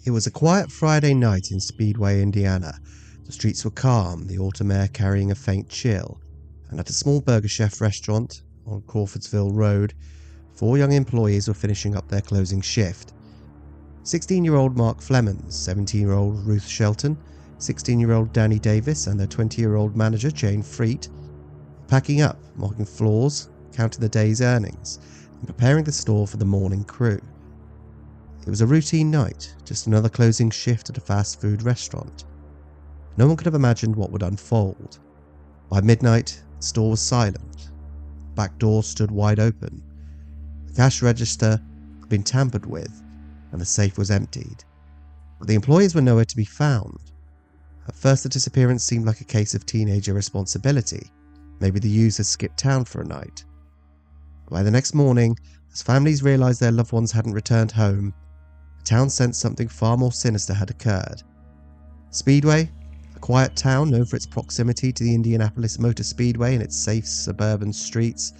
It was a quiet Friday night in Speedway, Indiana. The streets were calm, the autumn air carrying a faint chill, and at a small Burger Chef restaurant on Crawfordsville Road, 4 young employees were finishing up their closing shift. 16-year-old Mark Flemons, 17-year-old Ruth Shelton, 16-year-old Danny Davis, and their 20-year-old manager Jane Freet, packing up, mopping floors, counting the day's earnings, and preparing the store for the morning crew. It was a routine night, just another closing shift at a fast food restaurant. No one could have imagined what would unfold. By midnight, the store was silent. The back door stood wide open. The cash register had been tampered with, and the safe was emptied. But the employees were nowhere to be found. At first, the disappearance seemed like a case of teenage irresponsibility. Maybe the youths had skipped town for a night. By the next morning, as families realized their loved ones hadn't returned home, the town sensed something far more sinister had occurred. Speedway, a quiet town known for its proximity to the Indianapolis Motor Speedway and its safe suburban streets,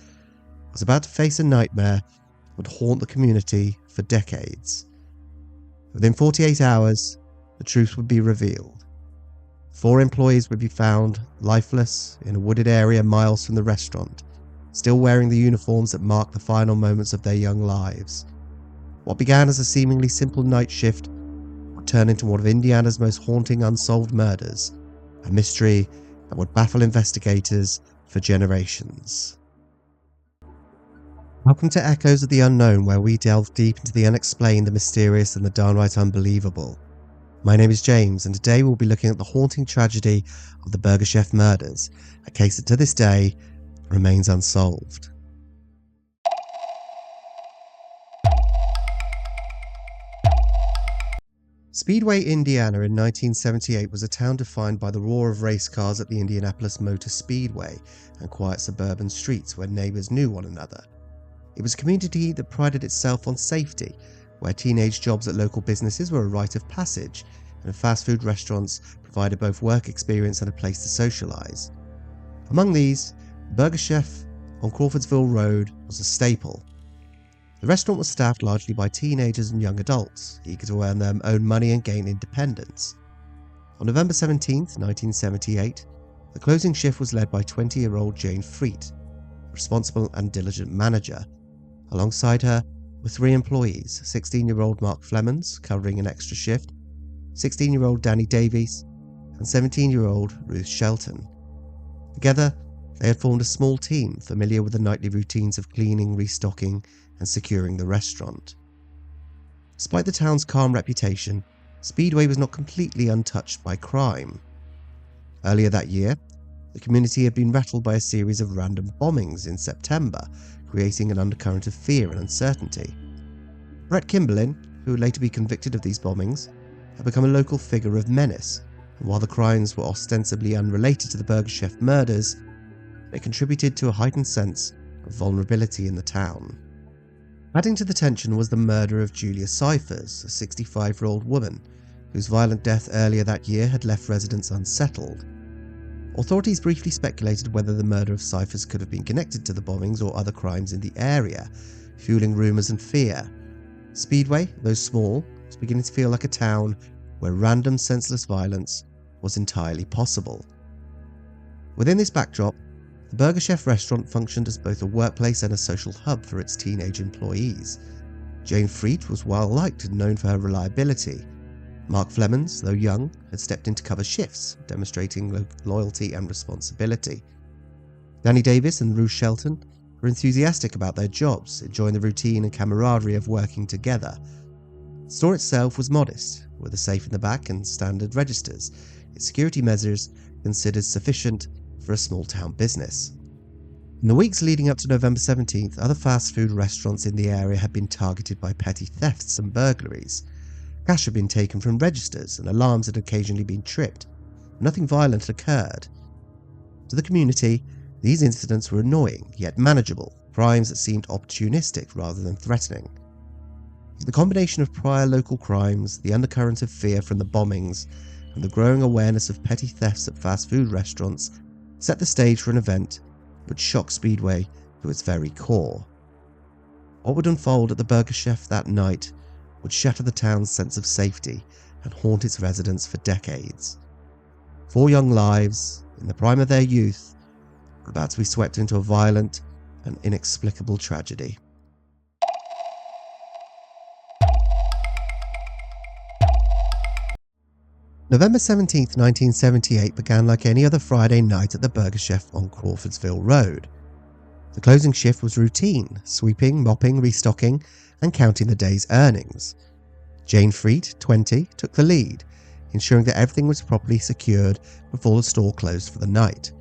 was about to face a nightmare that would haunt the community for decades. Within 48 hours, the truth would be revealed. 4 employees would be found lifeless in a wooded area miles from the restaurant, still wearing the uniforms that marked the final moments of their young lives. What began as a seemingly simple night shift would turn into one of Indiana's most haunting unsolved murders, a mystery that would baffle investigators for generations. Welcome to Echoes of the Unknown, where we delve deep into the unexplained, the mysterious, and the downright unbelievable. My name is James, and today we'll be looking at the haunting tragedy of the Burger Chef murders, a case that to this day remains unsolved. Speedway, Indiana in 1978 was a town defined by the roar of race cars at the Indianapolis Motor Speedway and quiet suburban streets where neighbors knew one another. It was a community that prided itself on safety, where teenage jobs at local businesses were a rite of passage, and fast food restaurants provided both work experience and a place to socialize. Among these, Burger Chef on Crawfordsville Road was a staple. The restaurant was staffed largely by teenagers and young adults, eager to earn their own money and gain independence. On November 17, 1978, the closing shift was led by 20-year-old Jane Freet, a responsible and diligent manager. Alongside her were 3 employees, 16-year-old Mark Flemons, covering an extra shift, 16-year-old Danny Davies, and 17-year-old Ruth Shelton. Together, they had formed a small team familiar with the nightly routines of cleaning, restocking, and securing the restaurant. Despite the town's calm reputation, Speedway was not completely untouched by crime. Earlier that year, the community had been rattled by a series of random bombings in September, creating an undercurrent of fear and uncertainty. Brett Kimberlin, who would later be convicted of these bombings, had become a local figure of menace, and while the crimes were ostensibly unrelated to the Burger Chef murders, they contributed to a heightened sense of vulnerability in the town. Adding to the tension was the murder of Julia Cyphers, a 65-year-old woman, whose violent death earlier that year had left residents unsettled. Authorities briefly speculated whether the murder of Cyphers could have been connected to the bombings or other crimes in the area, fueling rumours and fear. Speedway, though small, was beginning to feel like a town where random, senseless violence was entirely possible. Within this backdrop, the Burger Chef restaurant functioned as both a workplace and a social hub for its teenage employees. Jane Freet was well liked and known for her reliability. Mark Flemons, though young, had stepped in to cover shifts, demonstrating loyalty and responsibility. Danny Davis and Ruth Shelton were enthusiastic about their jobs, enjoying the routine and camaraderie of working together. The store itself was modest, with a safe in the back and standard registers, its security measures considered sufficient for a small-town business. In the weeks leading up to November 17th, other fast food restaurants in the area had been targeted by petty thefts and burglaries. Cash had been taken from registers and alarms had occasionally been tripped, but nothing violent occurred. To the community, these incidents were annoying, yet manageable, crimes that seemed opportunistic rather than threatening. The combination of prior local crimes, the undercurrent of fear from the bombings, and the growing awareness of petty thefts at fast food restaurants set the stage for an event that would shock Speedway to its very core. What would unfold at the Burger Chef that night would shatter the town's sense of safety and haunt its residents for decades. 4 young lives, in the prime of their youth, were about to be swept into a violent and inexplicable tragedy. November 17, 1978 began like any other Friday night at the Burger Chef on Crawfordsville Road. The closing shift was routine, sweeping, mopping, restocking, and counting the day's earnings. Jane Freet, 20, took the lead, ensuring that everything was properly secured before the store closed for the night.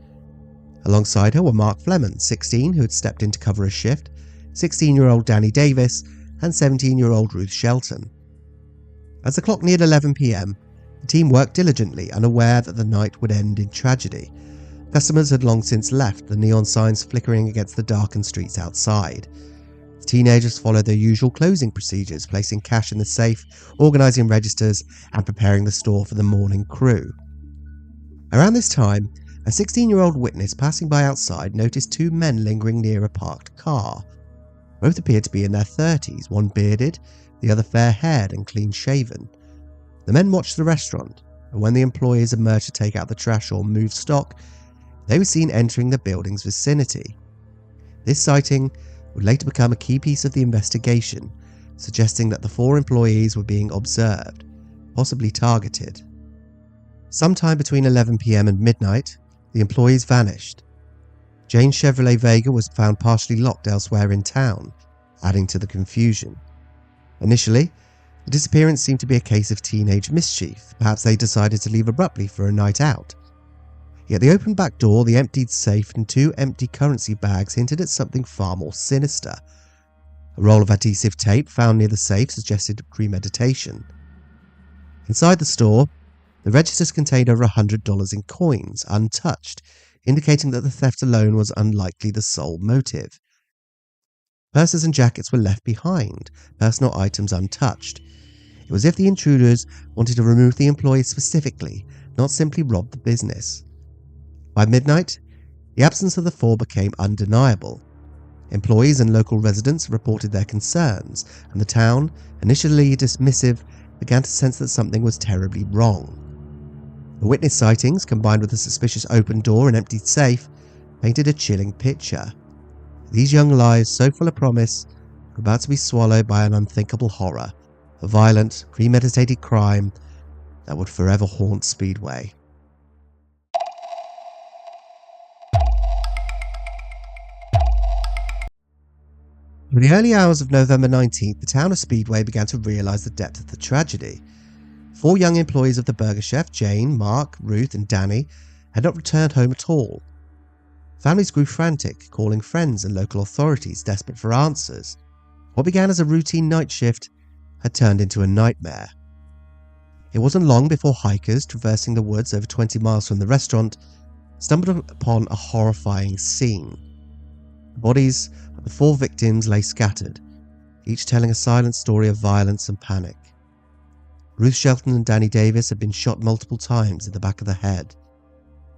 Alongside her were Mark Fleming, 16, who had stepped in to cover a shift, 16-year-old Danny Davis, and 17-year-old Ruth Shelton. As the clock neared 11 p.m, the team worked diligently, unaware that the night would end in tragedy. Customers had long since left, the neon signs flickering against the darkened streets outside. The teenagers followed their usual closing procedures, placing cash in the safe, organising registers, and preparing the store for the morning crew. Around this time, a 16-year-old witness passing by outside noticed 2 men lingering near a parked car. Both appeared to be in their 30s, one bearded, the other fair-haired and clean-shaven. The men watched the restaurant, and when the employees emerged to take out the trash or move stock, they were seen entering the building's vicinity. This sighting would later become a key piece of the investigation, suggesting that the 4 employees were being observed, possibly targeted. Sometime between 11 p.m. and midnight, the employees vanished. Jane's Chevrolet Vega was found partially locked elsewhere in town, adding to the confusion. Initially, the disappearance seemed to be a case of teenage mischief. Perhaps they decided to leave abruptly for a night out. Yet the open back door, the emptied safe, and 2 empty currency bags hinted at something far more sinister. A roll of adhesive tape found near the safe suggested premeditation. Inside the store, the registers contained over $100 in coins, untouched, indicating that the theft alone was unlikely the sole motive. Purses and jackets were left behind, personal items untouched. It was as if the intruders wanted to remove the employees specifically, not simply rob the business. By midnight, the absence of the 4 became undeniable. Employees and local residents reported their concerns, and the town, initially dismissive, began to sense that something was terribly wrong. The witness sightings, combined with the suspicious open door and emptied safe, painted a chilling picture. These young lives, so full of promise, were about to be swallowed by an unthinkable horror, a violent, premeditated crime that would forever haunt Speedway. In the early hours of November 19th, the town of Speedway began to realise the depth of the tragedy. 4 young employees of the Burger Chef, Jane, Mark, Ruth and Danny, had not returned home at all. Families grew frantic, calling friends and local authorities, desperate for answers. What began as a routine night shift had turned into a nightmare. It wasn't long before hikers, traversing the woods over 20 miles from the restaurant, stumbled upon a horrifying scene. The bodies of the 4 victims lay scattered, each telling a silent story of violence and panic. Ruth Shelton and Danny Davis had been shot multiple times in the back of the head.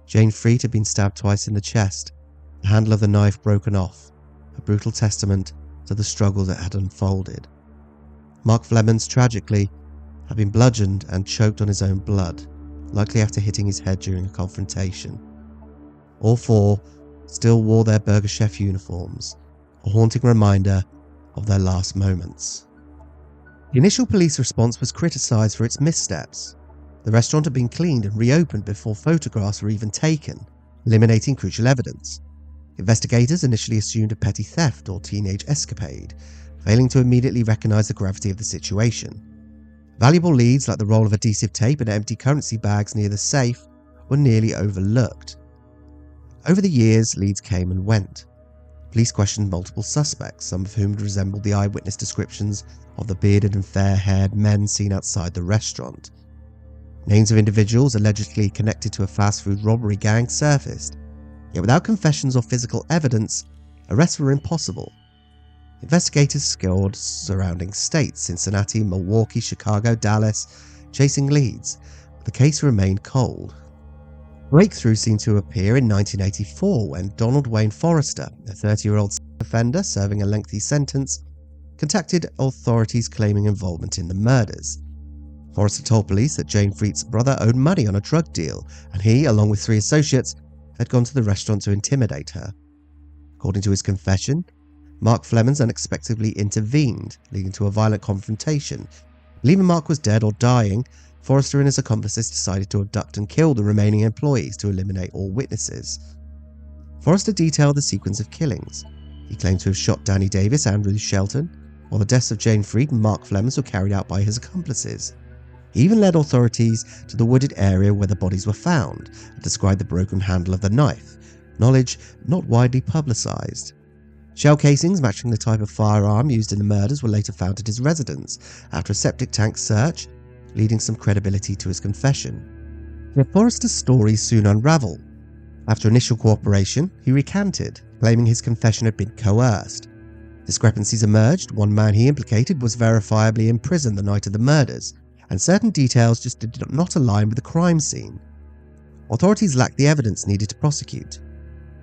Jane Freet had been stabbed twice in the chest, the handle of the knife broken off, a brutal testament to the struggle that had unfolded. Mark Flemings, tragically, had been bludgeoned and choked on his own blood, likely after hitting his head during a confrontation. All 4 still wore their Burger Chef uniforms, a haunting reminder of their last moments. The initial police response was criticised for its missteps. The restaurant had been cleaned and reopened before photographs were even taken, eliminating crucial evidence. Investigators initially assumed a petty theft or teenage escapade, failing to immediately recognise the gravity of the situation. Valuable leads like the roll of adhesive tape and empty currency bags near the safe were nearly overlooked. Over the years, leads came and went. Police questioned multiple suspects, some of whom resembled the eyewitness descriptions of the bearded and fair-haired men seen outside the restaurant. Names of individuals allegedly connected to a fast food robbery gang surfaced, yet without confessions or physical evidence, arrests were impossible. Investigators scoured surrounding states, Cincinnati, Milwaukee, Chicago, Dallas, chasing leads, but the case remained cold. Breakthrough seemed to appear in 1984 when Donald Wayne Forrester, a 30-year-old offender serving a lengthy sentence, contacted authorities claiming involvement in the murders. Forrester told police that Jane Freed's brother owed money on a drug deal, and he, along with 3 associates, had gone to the restaurant to intimidate her. According to his confession, Mark Flemons unexpectedly intervened, leading to a violent confrontation. Believing Mark was dead or dying, Forrester and his accomplices decided to abduct and kill the remaining employees to eliminate all witnesses. Forrester detailed the sequence of killings. He claimed to have shot Danny Davis and Ruth Shelton, while the deaths of Jane Freed and Mark Flemons were carried out by his accomplices. He even led authorities to the wooded area where the bodies were found and described the broken handle of the knife, knowledge not widely publicised. Shell casings matching the type of firearm used in the murders were later found at his residence after a septic tank search, leading some credibility to his confession. Yet Forrester's story soon unravelled. After initial cooperation, he recanted, claiming his confession had been coerced. Discrepancies emerged. One man he implicated was verifiably in prison the night of the murders, and certain details just did not align with the crime scene. Authorities lacked the evidence needed to prosecute.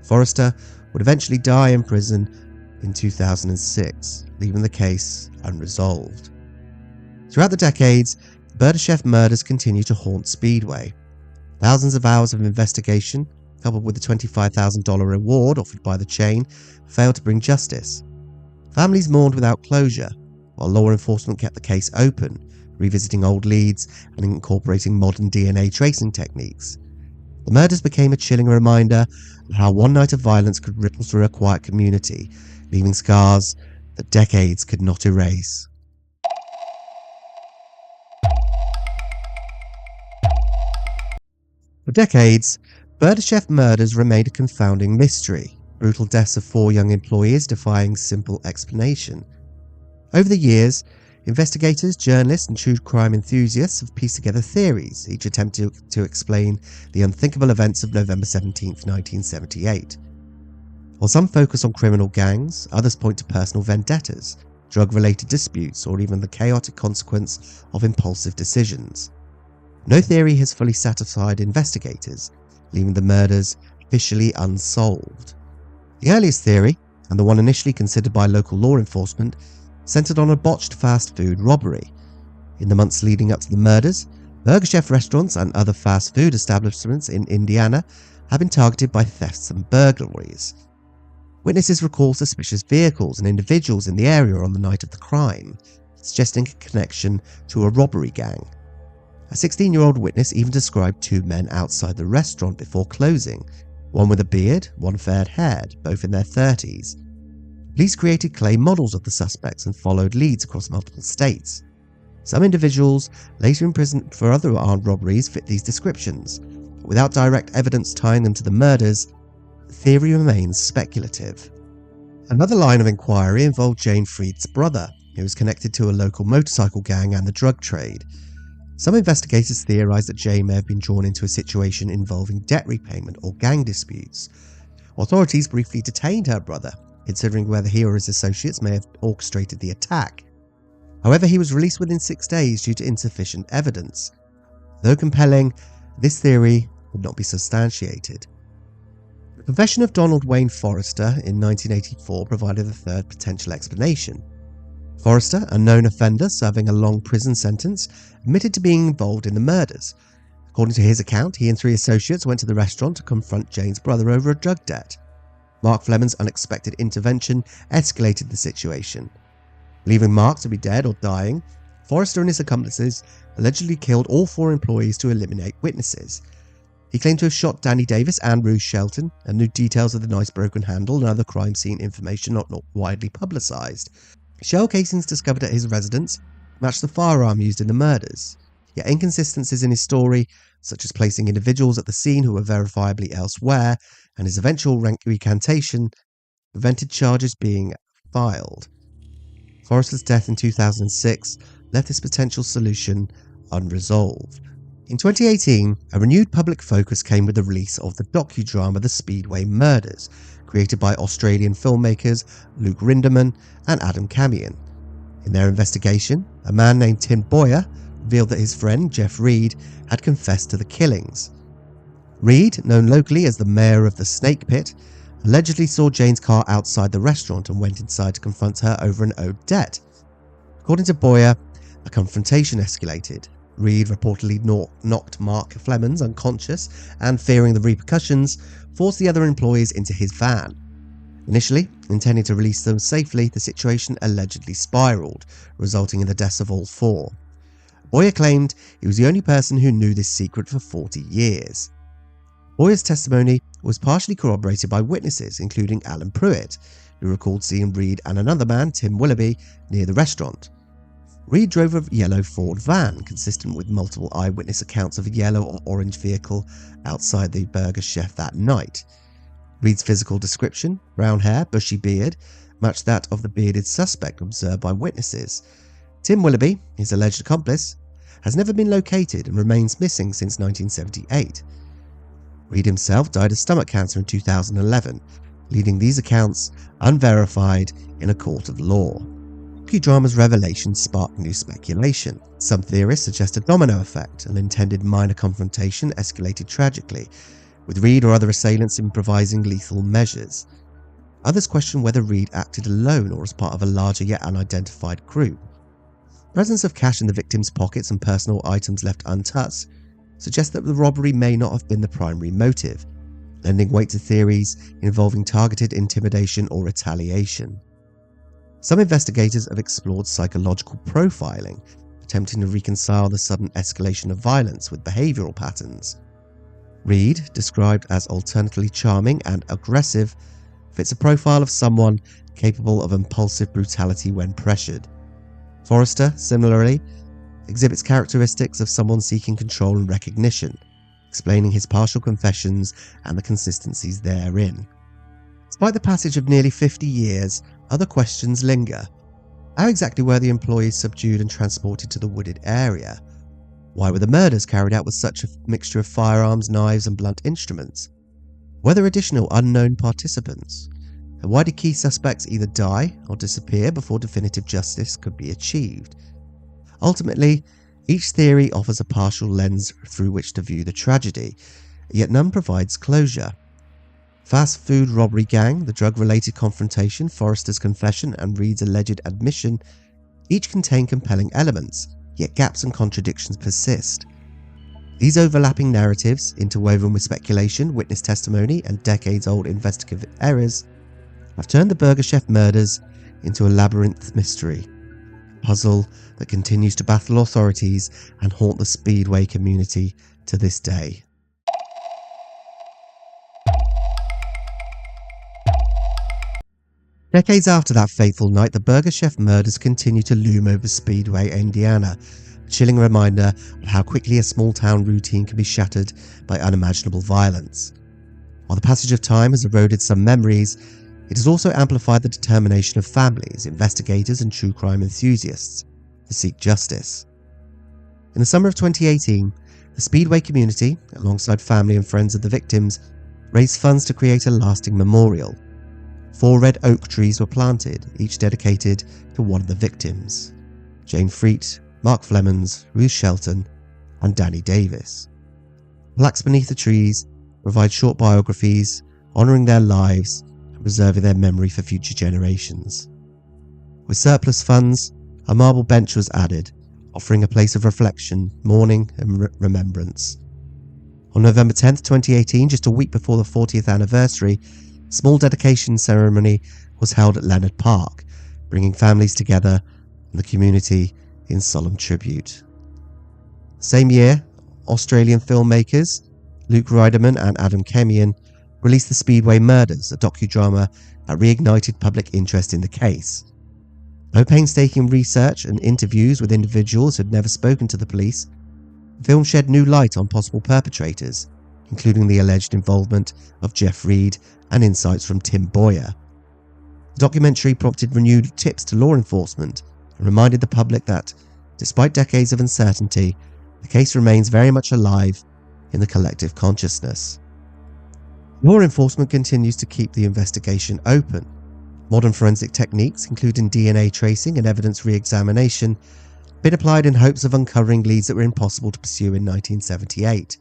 Forrester would eventually die in prison in 2006, leaving the case unresolved. Throughout the decades, Berdyshev murders continue to haunt Speedway. Thousands of hours of investigation, coupled with the $25,000 reward offered by the chain, failed to bring justice. Families mourned without closure, while law enforcement kept the case open, revisiting old leads and incorporating modern DNA tracing techniques. The murders became a chilling reminder of how one night of violence could ripple through a quiet community, leaving scars that decades could not erase. For decades, Berdyshev murders remained a confounding mystery, brutal deaths of 4 young employees defying simple explanation. Over the years, investigators, journalists and true crime enthusiasts have pieced together theories, each attempting to explain the unthinkable events of November 17, 1978. While some focus on criminal gangs, others point to personal vendettas, drug-related disputes, or even the chaotic consequence of impulsive decisions. No theory has fully satisfied investigators, leaving the murders officially unsolved. The earliest theory, and the one initially considered by local law enforcement, centered on a botched fast food robbery. In the months leading up to the murders, Burger Chef restaurants and other fast food establishments in Indiana have been targeted by thefts and burglaries. Witnesses recall suspicious vehicles and individuals in the area on the night of the crime, suggesting a connection to a robbery gang. A 16-year-old witness even described 2 men outside the restaurant before closing, one with a beard, one fair-haired, both in their 30s. Police created clay models of the suspects and followed leads across multiple states. Some individuals later imprisoned for other armed robberies fit these descriptions, but without direct evidence tying them to the murders, the theory remains speculative. Another line of inquiry involved Jane Freed's brother, who was connected to a local motorcycle gang and the drug trade. Some investigators theorized that Jay may have been drawn into a situation involving debt repayment or gang disputes. Authorities briefly detained her brother, considering whether he or his associates may have orchestrated the attack. However, he was released within 6 days due to insufficient evidence. Though compelling, this theory would not be substantiated. The confession of Donald Wayne Forrester in 1984 provided a third potential explanation. Forrester, a known offender serving a long prison sentence, admitted to being involved in the murders. According to his account, he and 3 associates went to the restaurant to confront Jane's brother over a drug debt. Mark Flemons' unexpected intervention escalated the situation. Leaving Mark to be dead or dying, Forrester and his accomplices allegedly killed all 4 employees to eliminate witnesses. He claimed to have shot Danny Davis and Ruth Shelton, and knew details of the knife's broken handle and other crime scene information not widely publicised. Shell casings discovered at his residence matched the firearm used in the murders, yet inconsistencies in his story, such as placing individuals at the scene who were verifiably elsewhere, and his eventual recantation, prevented charges being filed. Forrester's death in 2006 left this potential solution unresolved. In 2018, a renewed public focus came with the release of the docudrama The Speedway Murders, created by Australian filmmakers Luke Rinderman and Adam Camion. In their investigation, a man named Tim Boyer revealed that his friend Jeff Reed had confessed to the killings. Reed, known locally as the mayor of the Snake Pit, allegedly saw Jane's car outside the restaurant and went inside to confront her over an owed debt. According to Boyer, a confrontation escalated. Reed reportedly knocked Mark Flemons unconscious and, fearing the repercussions, forced the other employees into his van. Initially, intending to release them safely, the situation allegedly spiraled, resulting in the deaths of all four. Boyer claimed he was the only person who knew this secret for 40 years. Boyer's testimony was partially corroborated by witnesses, including Alan Pruitt, who recalled seeing Reed and another man, Tim Willoughby, near the restaurant. Reed drove a yellow Ford van, consistent with multiple eyewitness accounts of a yellow or orange vehicle outside the Burger Chef that night. Reed's physical description, brown hair, bushy beard, matched that of the bearded suspect observed by witnesses. Tim Willoughby, his alleged accomplice, has never been located and remains missing since 1978. Reed himself died of stomach cancer in 2011, leaving these accounts unverified in a court of law. Docudrama's revelations sparked new speculation. Some theorists suggest a domino effect, an intended minor confrontation escalated tragically, with Reed or other assailants improvising lethal measures. Others question whether Reed acted alone or as part of a larger yet unidentified group. The presence of cash in the victim's pockets and personal items left untouched suggests that the robbery may not have been the primary motive, lending weight to theories involving targeted intimidation or retaliation. Some investigators have explored psychological profiling, attempting to reconcile the sudden escalation of violence with behavioural patterns. Reed, described as alternately charming and aggressive, fits a profile of someone capable of impulsive brutality when pressured. Forrester, similarly, exhibits characteristics of someone seeking control and recognition, explaining his partial confessions and the consistencies therein. Despite the passage of nearly 50 years, other questions linger. How exactly were the employees subdued and transported to the wooded area? Why were the murders carried out with such a mixture of firearms, knives and blunt instruments? Were there additional unknown participants? And why did key suspects either die or disappear before definitive justice could be achieved? Ultimately, each theory offers a partial lens through which to view the tragedy, yet none provides closure. Fast food robbery gang, the drug-related confrontation, Forrester's confession and Reed's alleged admission each contain compelling elements, yet gaps and contradictions persist. These overlapping narratives, interwoven with speculation, witness testimony and decades-old investigative errors, have turned the Burger Chef murders into a labyrinth mystery, a puzzle that continues to baffle authorities and haunt the Speedway community to this day. Decades after that fateful night, the Burger Chef murders continue to loom over Speedway, Indiana, a chilling reminder of how quickly a small-town routine can be shattered by unimaginable violence. While the passage of time has eroded some memories, it has also amplified the determination of families, investigators and true crime enthusiasts to seek justice. In the summer of 2018, the Speedway community, alongside family and friends of the victims, raised funds to create a lasting memorial. 4 red oak trees were planted, each dedicated to one of the victims: Jane Freet, Mark Flemons, Ruth Shelton, and Danny Davis. Plaques beneath the trees provide short biographies, honouring their lives and preserving their memory for future generations. With surplus funds, a marble bench was added, offering a place of reflection, mourning and remembrance. On November 10, 2018, just a week before the 40th anniversary, a small dedication ceremony was held at Leonard Park, bringing families together and the community in solemn tribute. Same year, Australian filmmakers Luke Riderman and Adam Kemian released The Speedway Murders, a docudrama that reignited public interest in the case. No painstaking research and interviews with individuals who had never spoken to the police, the film shed new light on possible perpetrators, including the alleged involvement of Jeff Reed and insights from Tim Boyer. The documentary prompted renewed tips to law enforcement and reminded the public that, despite decades of uncertainty, the case remains very much alive in the collective consciousness. Law enforcement continues to keep the investigation open. Modern forensic techniques, including DNA tracing and evidence re-examination, have been applied in hopes of uncovering leads that were impossible to pursue in 1978.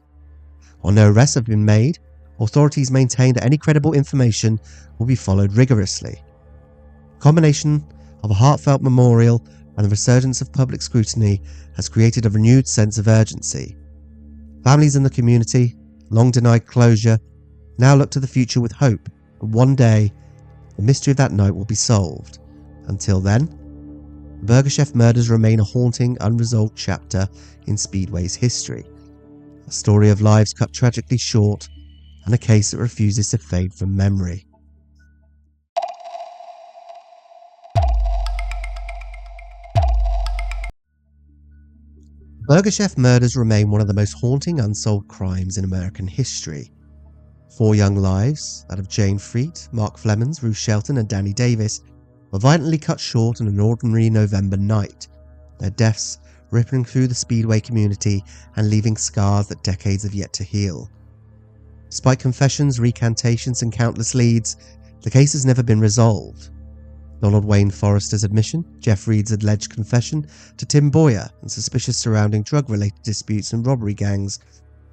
While no arrests have been made, authorities maintain that any credible information will be followed rigorously. A combination of a heartfelt memorial and the resurgence of public scrutiny has created a renewed sense of urgency. Families in the community, long denied closure, now look to the future with hope that one day the mystery of that night will be solved. Until then, the Burger Chef murders remain a haunting, unresolved chapter in Speedway's history. A story of lives cut tragically short and a case that refuses to fade from memory. Burger Chef murders remain one of the most haunting unsolved crimes in American history. 4 young lives, that of Jane Freet, Mark Flemons, Ruth Shelton and Danny Davis, were violently cut short on an ordinary November night, their deaths rippling through the Speedway community and leaving scars that decades have yet to heal. Despite confessions, recantations and countless leads, the case has never been resolved. Donald Wayne Forrester's admission, Jeff Reed's alleged confession to Tim Boyer, and suspicions surrounding drug-related disputes and robbery gangs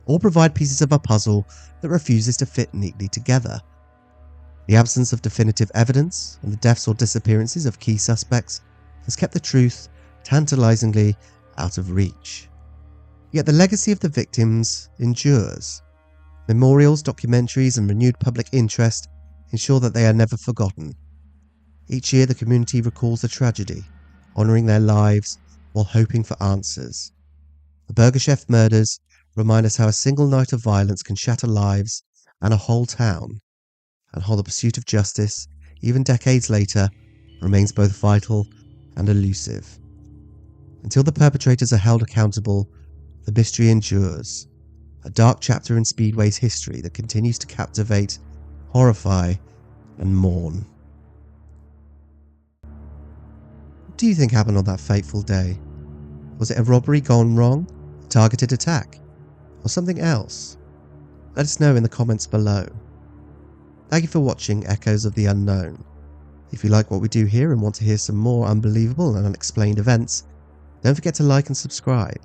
all provide pieces of a puzzle that refuses to fit neatly together. The absence of definitive evidence and the deaths or disappearances of key suspects has kept the truth tantalizingly out of reach. Yet the legacy of the victims endures. Memorials, documentaries and renewed public interest ensure that they are never forgotten. Each year the community recalls the tragedy, honouring their lives while hoping for answers. The Burger Chef murders remind us how a single night of violence can shatter lives and a whole town, and how the pursuit of justice, even decades later, remains both vital and elusive. Until the perpetrators are held accountable, the mystery endures, a dark chapter in Speedway's history that continues to captivate, horrify, and mourn. What do you think happened on that fateful day? Was it a robbery gone wrong, a targeted attack, or something else? Let us know in the comments below. Thank you for watching Echoes of the Unknown. If you like what we do here and want to hear some more unbelievable and unexplained events, don't forget to like and subscribe.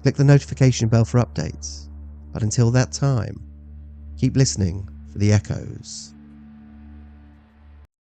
Click the notification bell for updates. But until that time, keep listening for the echoes.